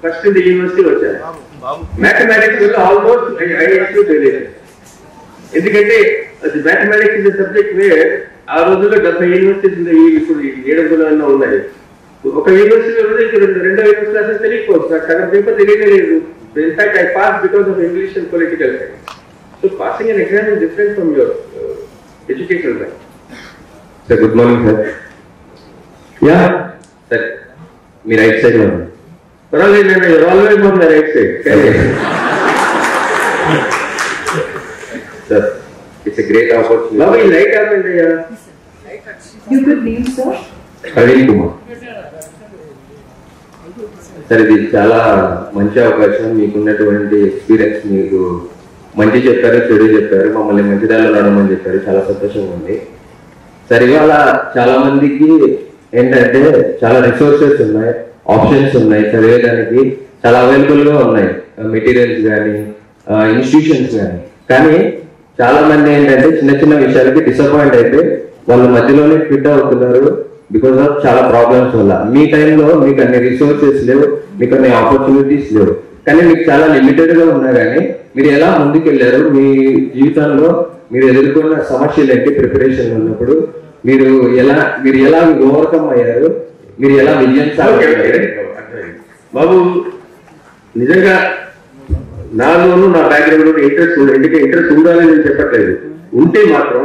first in the university వచ్చాను. మ్యాథమెటిక్స్ వల్ల ఆల్మోస్ట్ ఐఏఎస్ తెలియదు. ఎందుకంటే అది మ్యాథమెటిక్స్ ఇస్ సబ్జెక్ట్ వేర్ ఆ రోజుల్లో 70 యూనివర్సిటీస్ ఉన్నాయి, ఇప్పుడు 700 ఉన్నాయి. ఒక యూనివర్సిటీలో ఇక్కడ రెండో యూనివర్సిటీ అసలు తెలియకపోవచ్చు, నాకు సగం పేపర్ తెలియలేదు. In fact I pass because of English and political science. So passing an exam is different from your educational life. Sir good morning sir. Yeah sir, మీ రైట్ సైడ్ లో పర్వాలేదు, నేను always on the right side. Sir it's a great opportunity. బాబు ఈ light ఆపండి. You could name, sir? Praveen Kumar sir. ఇది చాలా మంచి అవకాశం. మీకున్నటువంటి ఎక్స్పీరియన్స్, మీకు మంచి చెప్పారు, చెడు చెప్పారు, మమ్మల్ని మంచి దారిలో నడమని చెప్పారు. చాలా సంతోషంగా ఉంది సార్. ఇవాళ చాలా మందికి ఏంటంటే చాలా రిసోర్సెస్ ఉన్నాయి, ఆప్షన్స్ ఉన్నాయి, చదివేదానికి చాలా అవైలబుల్ గా ఉన్నాయి, మెటీరియల్స్ కానీ ఇన్స్టిట్యూషన్స్ కానీ చాలా మంది ఏంటంటే చిన్న చిన్న విషయాలకి డిసప్పాయింట్ అయితే వాళ్ళ మధ్యలోనే ఫిట్ అవుతున్నారు బికాస్ ఆఫ్ చాలా ప్రాబ్లమ్స్ వల్ల. మీ టైంలో మీకు అన్ని రిసోర్సెస్ లేవు, మీకు అన్ని ఆపర్చునిటీస్ లేవు, కానీ మీకు చాలా లిమిటెడ్ గా ఉన్నా కానీ మీరు ఎలా ముందుకెళ్ళారు, మీ జీవితంలో మీరు ఎదుర్కొన్న సమస్యలు ఏంటి, ప్రిపరేషన్ ఉన్నప్పుడు మీరు ఎలా ఓవర్కమ్ అయ్యారు, మీరు ఎలా విజయం సాధించారు? బాబు నిజంగా నాలోనూ నా బ్యాక్గ్రౌండ్ ఇంట్రెస్ట్ ఎందుకంటే ఇంట్రెస్ట్ ఉండాలని నేను చెప్పట్లేదు. ఉంటే మాత్రం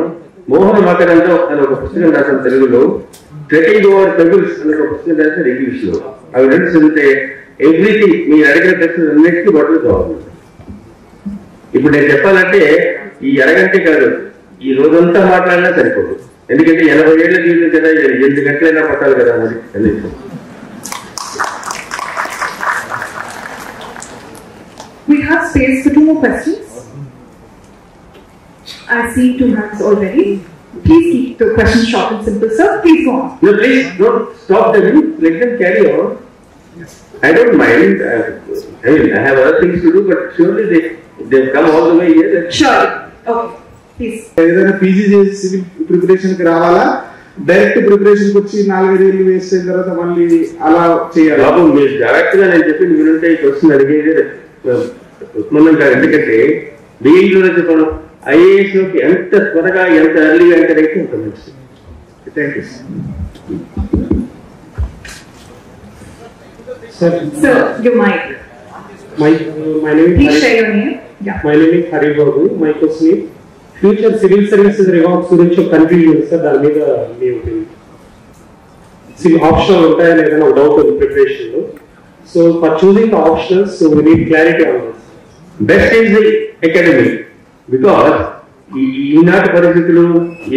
మోహన్ మకరంతో అని ఒక పుస్తకం రాసిన తెలుగులో, ట్రెకింగ్ ఓవర్ పెబుల్స్ అనే ఒక పుస్తకం రాసిన ఇంగ్లీష్ లో. అవి రెండు చదివితే ఎవ్రీథింగ్ మీరు అడిగిన ప్రశ్నలు అన్నిటికీ బట్టలు కావాలి. ఇప్పుడు నేను చెప్పాలంటే ఈ అరగంటే కాదు, ఈ రోజంతా మాట్లాడినా సరిపోదు. ఎందుకంటే 80 ఏళ్ల జీవితం కదా, 8 గంటలైనా పట్టాలి కదా మరి. We have space for 2 more questions. I see 2 hands already. Please keep the questions short and simple, sir. Please go on. No, please don't stop them. Let them carry on. I don't mind. I mean, I have other things to do, but surely they've come all the way here. Sure. Okay. Please. ఏదైనా PG చేసి civil preparation కి రావాలా, direct preparation కి వచ్చి 4-5 ఏళ్ళు waste అయిన తర్వాత మళ్ళీ అలా చేయాలి? బాబు మీరు డైరెక్ట్ గా నేను చెప్పింది మీరుంటే ఈ క్వశ్చన్ అడిగేది ఉస్మాన్ గారు. ఎందుకంటే బీఈలో చెప్పడం ఐఏఎస్ లోకి ఎంత త్వరగా ఎంత ఎర్లీగా ఎంటర్ అయితే అంత మంచిది. Thank you sir. Sir, your mic. My name Please is share your name. Yeah. My name is Hari Babu. My question is future civil services rewards గురించి ఒక కన్ఫ్యూజన్ సార్, దాని మీద మీ ఒపీనియన్. ఆప్షనల్ ఉంటాయని ఏదైనా doubt ఉంది preparation లో. So for choosing the optionals, so we need clarity on this. Best is the academy. Because ఈనాటి పరిస్థితులు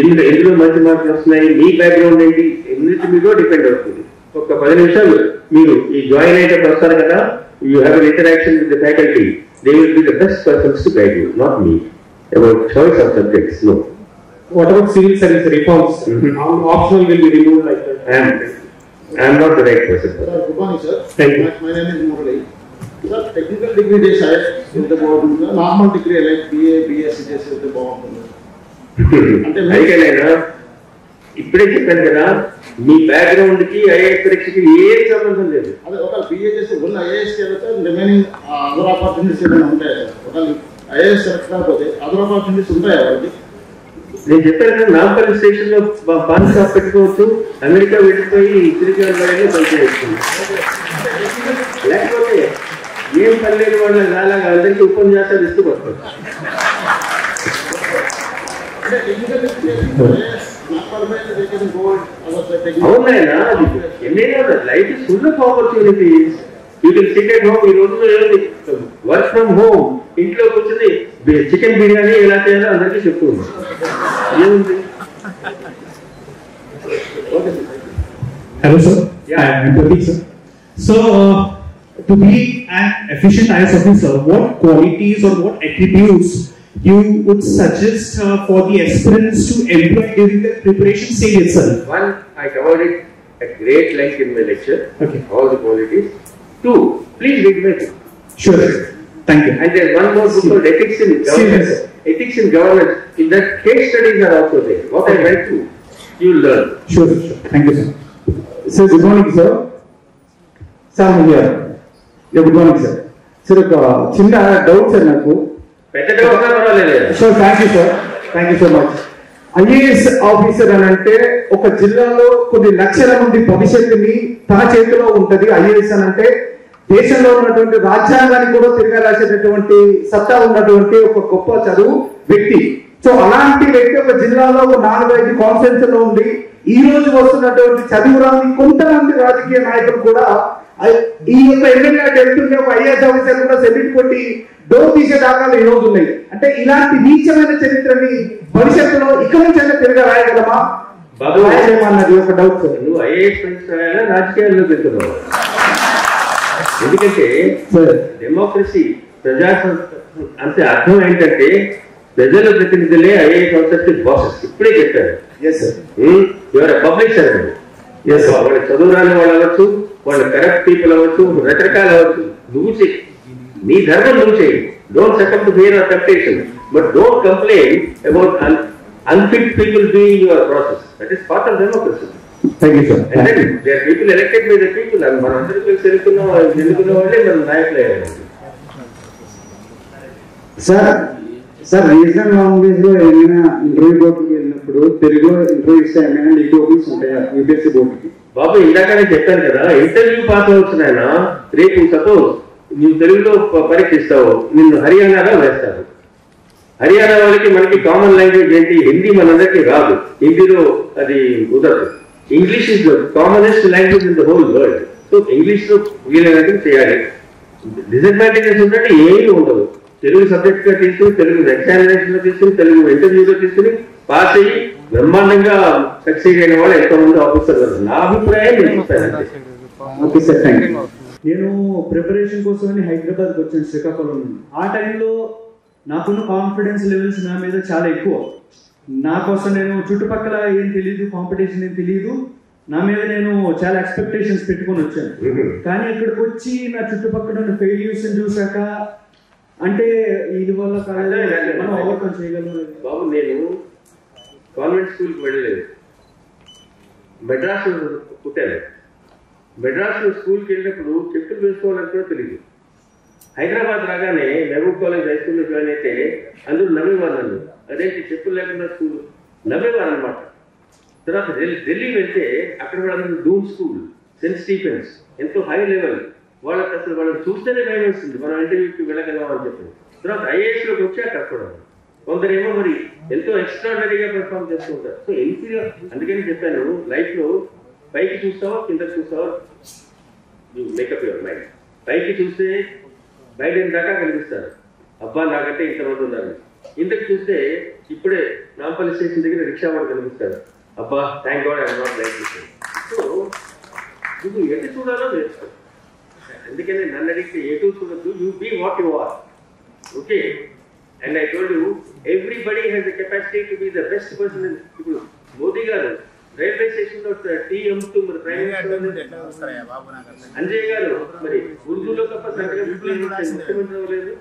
ఎందులో మంచి మార్కులు వస్తున్నాయి, మీ బ్యాక్గ్రౌండ్ ఏంటి, ఎన్నిటి మీద డిపెండ్ అవుతుంది. ఒక 10 నిమిషాలు మీరు ఈ జాయిన్ అయ్యేటప్పుడు వస్తారు కదా, you have an interaction with the faculty. They will be the best persons to guide you, not me, about choice of subjects. No. What about civil service reforms? Optional will be removed like that. I am not the right person. Sir, good morning, sir. Thank you. My name is Murali. Sir, technical degree చేశారు ఇంత బాగుంటుందా? Normal degree like BA, BSc చేస్తే బాగుంటుందా? అంటే అయినా ఇప్పుడే చెప్పాను కదా, మీ బ్యాక్గ్రౌండ్ కి ఐఏఎస్ పరీక్షకి ఏం సంబంధం లేదు. అదే ఒక BA చేసి ఉన్న ఐఏఎస్ వెళ్తే రిమైనింగ్ అదర్ ఆపర్చునిటీస్ ఏమైనా ఉంటాయా సార్? ఒక ఐఏఎస్ సెలెక్ట్ కాకపోతే అదర్ ఆపర్చునిటీస్ ఉంటాయా వాళ్ళకి? నేను చెప్పాను కదా, నాంపల్లి స్టేషన్ లో పాన్ షాప్ పెట్టుకోవచ్చు, అమెరికా వెళ్ళిపోయి తిరిగి పనిచేస్తుంది. లేకపోతే ఏం పని లేని వాళ్ళ అలాగా అందరికీ ఉపన్యాసాలు ఇస్తూ వస్తారు. అవునాయనా, ఎన్నైనా life is full of opportunities. You can SIT at home. ఈ రోజుల్లో వర్క్ ఫ్రమ్ హోమ్, ఇంట్లో కూర్చొని చికెన్ బిర్యానీ ఎలా చేయాలో అందరికీ చెప్తూ ఉంది. ఏముంది? Hello, sir. Yeah, I'm Pratik, sir. So, to be an efficient IAS officer, what qualities or what attributes you would suggest for the aspirants to employ during the preparation stage itself? One, I covered it at great length in my lecture. Okay. All the qualities. Two, please read my book. Sure. Thank you. And there's one more book called Ethics in Governance. Ethics in Governance. In that, case studies are also there. What I went through, you will learn. Sure. Thank you, sir. Sir, good morning, sir. Sir, here. Yeah, good morning, sir. Sir, చిన్న doubt sir నాకు. పెద్ద doubt పర్వాలేదు. Sir thank you so much. IAS officer అని అంటే ఒక జిల్లాలో కొన్ని లక్షల మంది భవిష్యత్తుని తన చేతిలో ఉంటది. ఐఏఎస్ అని అంటే దేశంలో ఉన్నటువంటి రాజ్యాంగాన్ని కూడా తిరిగి రాసేటటువంటి సత్తా ఉన్నటువంటి ఒక గొప్ప చదువు వ్యక్తి. సో అలాంటి వ్యక్తి ఒక జిల్లాలో ఒక 4-5 కాన్ఫరెన్స్ లో ఉండి ఈ రోజు వస్తున్నటువంటి చదువు రాని కొంతమంది రాజకీయ నాయకులు కూడా ఈ యొక్క ఎమ్మెల్యే వెళ్తుంటే ఒక ఐఏఎస్ ఆఫీసర్ కూడా సెల్యూట్ కొట్టి డోర్ తీసే దాఖలు ఈ రోజు ఉన్నాయి. అంటే ఇలాంటి నీచమైన చరిత్రని భవిష్యత్తులో ఇక్కడ నుంచి అయినా తిరిగి రాయగలమా రాయలేమన్నది ఒక డౌట్ సార్. నువ్వు ఐఏఎస్ రాజకీయాల్లో పెడుతున్నావు. ఎందుకంటే డెమోక్రసీ ప్రజాస్వామ్యం అంటే అర్థం ఏంటంటే ప్రజల ప్రతినిధులే ఐఏఎస్ ఆఫీసర్స్ బాసెస్. ఇప్పుడే చెప్పారు. Public servant. వాళ్ళు చదువు రాని వాళ్ళు అవ్వచ్చు, వాళ్ళు కరప్ట్ పీపుల్ అవ్వచ్చు, రకరకాలు అవ్వచ్చు. నువ్వు చెయ్యి, నీ ధర్మం నువ్వు చెయ్యి. Don't succumb to fear or temptation, but don't complain about unfit people doing your process. That is part of democracy. Thank you, sir. And then there are people elected by the people. And మనందరికీ తెలుసుకున్న వాళ్ళే మన నాయకులు అయ్యారు. Sir regional language లో ఏమైనా interview బోర్డుకి వెళ్ళినప్పుడు తెలుగులో ఇంటర్వ్యూ ఇస్తే ఏమైనా లీగోబుల్స్ ఉంటాయా యూపీఎస్సీ బోర్డుకి? బాబు ఇందాకనే చెప్పాను కదా, ఇంటర్వ్యూ పాస్ అవ్వచ్చు నాయన. రేపు సపోజ్ నువ్వు తెలుగులో పరీక్ష ఇస్తావు, నిన్ను హర్యానాలో వేస్తారు. హర్యానా వాళ్ళకి మనకి కామన్ లాంగ్వేజ్ ఏంటి? హిందీ మనందరికీ రాదు, హిందీలో అది కుదరదు. English is the commonest language in the whole world. So English లో వీలైనట్టు చేయాలి. డిసడ్వాంటేజెస్ ఉంటే ఏమీ ఉండదు. తెలుగు సబ్జెక్ట్ గా తీసుకుని, తెలుగు ఎగ్జామినేషన్ లో తీసుకుని, తెలుగు ఇంటర్వ్యూలో తీసుకుని పాస్ అయ్యి బ్రహ్మాండంగా సక్సీడ్ అయిన వాళ్ళు ఎంతో మంది ఆఫీసర్లు. నా అభిప్రాయం నేను ఓకే సార్, థ్యాంక్ యూ. నేను ప్రిపరేషన్ కోసమని హైదరాబాద్కి వచ్చాను, శ్రీకాకుళం నుండి. ఆ టైంలో నాకున్న కాన్ఫిడెన్స్ లెవెల్స్ నా మీద చాలా ఎక్కువ. నా కోసం నేను చుట్టుపక్కల ఏం తెలియదు, కాంపిటీషన్ ఏం తెలియదు, నా మీద నేను చాలా ఎక్స్పెక్టేషన్స్ పెట్టుకొని వచ్చాను. కానీ ఇక్కడికి వచ్చి నా చుట్టుపక్కల ఉన్న ఫెయిల్యూర్స్ చూసాక అంటే ఇది వల్ల మనం ఓవర్కమ్ చేయగలం. బాబు నేను కాన్వెంట్ స్కూల్కి వెళ్ళలేదు, మెడ్రాస్ పుట్టాను. మెడ్రాస్ స్కూల్కి వెళ్ళినప్పుడు చెప్పులు వేసుకోవాలని కూడా తెలియదు. హైదరాబాద్ రాగానే మహబూబ్ కాలేజ్ హై స్కూల్లో జాయిన్ అయితే అందరూ నవ్వేవారు నన్ను. అదేంటి చెప్పులు లేకుండా స్కూల్, నవ్వేవారు అనమాట. తర్వాత ఢిల్లీ వెళ్తే అక్కడ వాళ్ళందరూ డూమ్ స్కూల్, సెయింట్ స్టీఫెన్స్, ఎంతో హై లెవెల్. వాళ్ళకి అసలు వాళ్ళని చూస్తేనే భయం వేస్తుంది, మనం ఇంటర్వ్యూకి వెళ్ళగలం అని చెప్పి. తర్వాత ఐఏఎస్లోకి వచ్చాక అక్కడ కొందరేమో మరి ఎంతో ఎక్స్ట్రాడనరీగా పెర్ఫార్మ్ చేస్తుంటారు. So inferior. అందుకని చెప్పాను, లైఫ్లో పైకి చూస్తావా కిందకి చూస్తావా, యూ మేకప్ యువర్ మైండ్. పైకి చూస్తే బయట దాకా కనిపిస్తారు, అబ్బా నాకంటే ఇంతమంది ఉన్నారు. ఇంతకు చూస్తే ఇప్పుడే నాంపల్లి స్టేషన్ దగ్గర రిక్షా వాడు కనిపిస్తారు, అబ్బా thank God I'm not like this. So నువ్వు ఎటు చూడాలో నేర్చుకో. అందుకని నన్ను అడిగితే ఎటు చూడద్దు, you be what you are. Okay, and I told you everybody has the capacity to be the best person. ఇప్పుడు మోదీ గారు రైల్వే స్టేషన్ లో టీ అమ్ముతూ మరి ప్రైమ్ మినిస్టర్ అంజయ్ గారు మరి ఉర్దూలో తప్ప ముఖ్యమంత్రి అవ్వలేదు.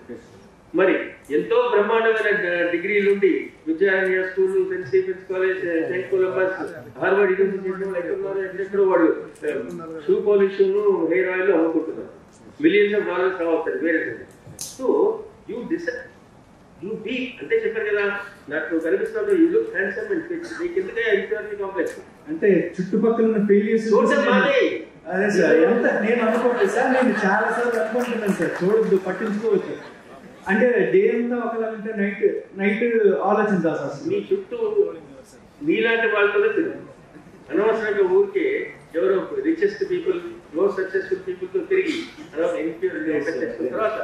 మరి ఎంతో బ్రహ్మాండమైన డిగ్రీలు ఉండి Vidyaranya school, Saint Stephen's college, Saint Columbus, Harvard university ఎక్కడో వాడు షూ పాలిష్, హెయిర్ ఆయిల్ అమ్ముకుంటున్నారు. మిలియన్స్ ఆఫ్ డాలర్స్ రావచ్చు వేరే. సో యూ బీ అంటే చెప్పారు కదా, నాకు కనిపిస్తున్నప్పుడు you look handsome and fit. నీకు ఎందుకే ఇన్ఫీరియారిటీ కాంప్లెక్స్ అంటే చుట్టుపక్కల ఉన్న ఫెయిల్యూర్స్. అదే సార్, ఎంత నేను అనుకోలేదు సార్, నేను చాలా సార్లు అనుకుంటున్నాను సార్, చూడద్దు పట్టించుకోవచ్చు. అంటే డే అంతా ఒకలాంటే నైట్ ఆలోచించాల్సి వస్తుంది. మీ చుట్టూ నీలాంటి వాళ్ళతో తిరుగు. అనవసరంగా ఊరికే ఎవరో richest people, most successful people తో తిరిగి తర్వాత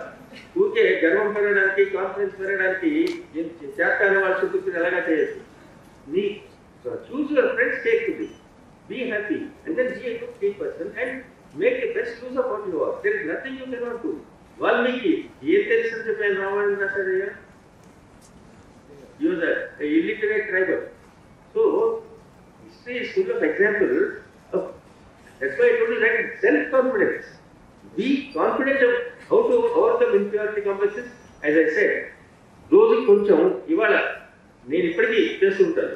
ఊరికే గర్వం పెరగడానికి, కాన్ఫిడెన్స్ పెరగడానికి చేస్తానే వాళ్ళ చుట్టూ ఎలాగా చేయొచ్చు. నీ choose your friends carefully. Be happy and then be a good person and make the best use of what you are. There is nothing you cannot do. Valmiki, he was an illiterate tribe. So, history is full of examples of, that's why I told you that self-confidence. Be confident of how to overcome inferiority complexes. As I said, రోజు కొంచెం ఇవాళ నేను ఇప్పటికీ చేస్తుంటాను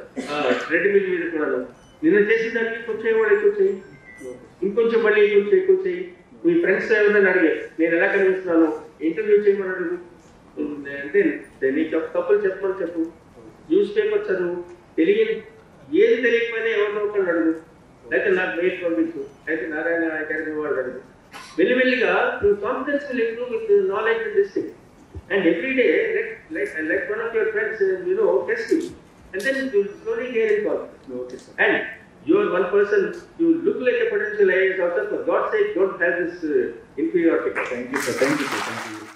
treadmill మీద కూడా నిన్న చేసిన దానికి కొంచెం ఇవాళ ఎక్కువ చేయి ఇంకొంచెం మళ్ళీ కొంచెం ఎక్కువ చేయి మీ ఫ్రెండ్స్ ఎవరైనా అడిగారు నేను ఎలా కనిపిస్తున్నాను ఇంటర్వ్యూ చేయమని అడుగు అంటే నీకు తప్పులు చెప్పమని చెప్పు న్యూస్ పేపర్ చదువు తెలియని ఏది తెలియకపోయినా ఎవరినో ఒకళ్ళు అడుగు లేకపోతే నాకు మెయిల్ పంపించు అయితే నారాయణ అకాడమీ వాళ్ళు అడుగు మెల్లిమెల్లిగా confidence will improve with knowledge and this thing. And every day, let one of your friends, test you. And then you will slowly gain in confidence. Okay, and you are one person, you look like a potential IAS officer. For God's sake, don't have this inferiority. Thank you, sir. Thank you, sir. Thank you.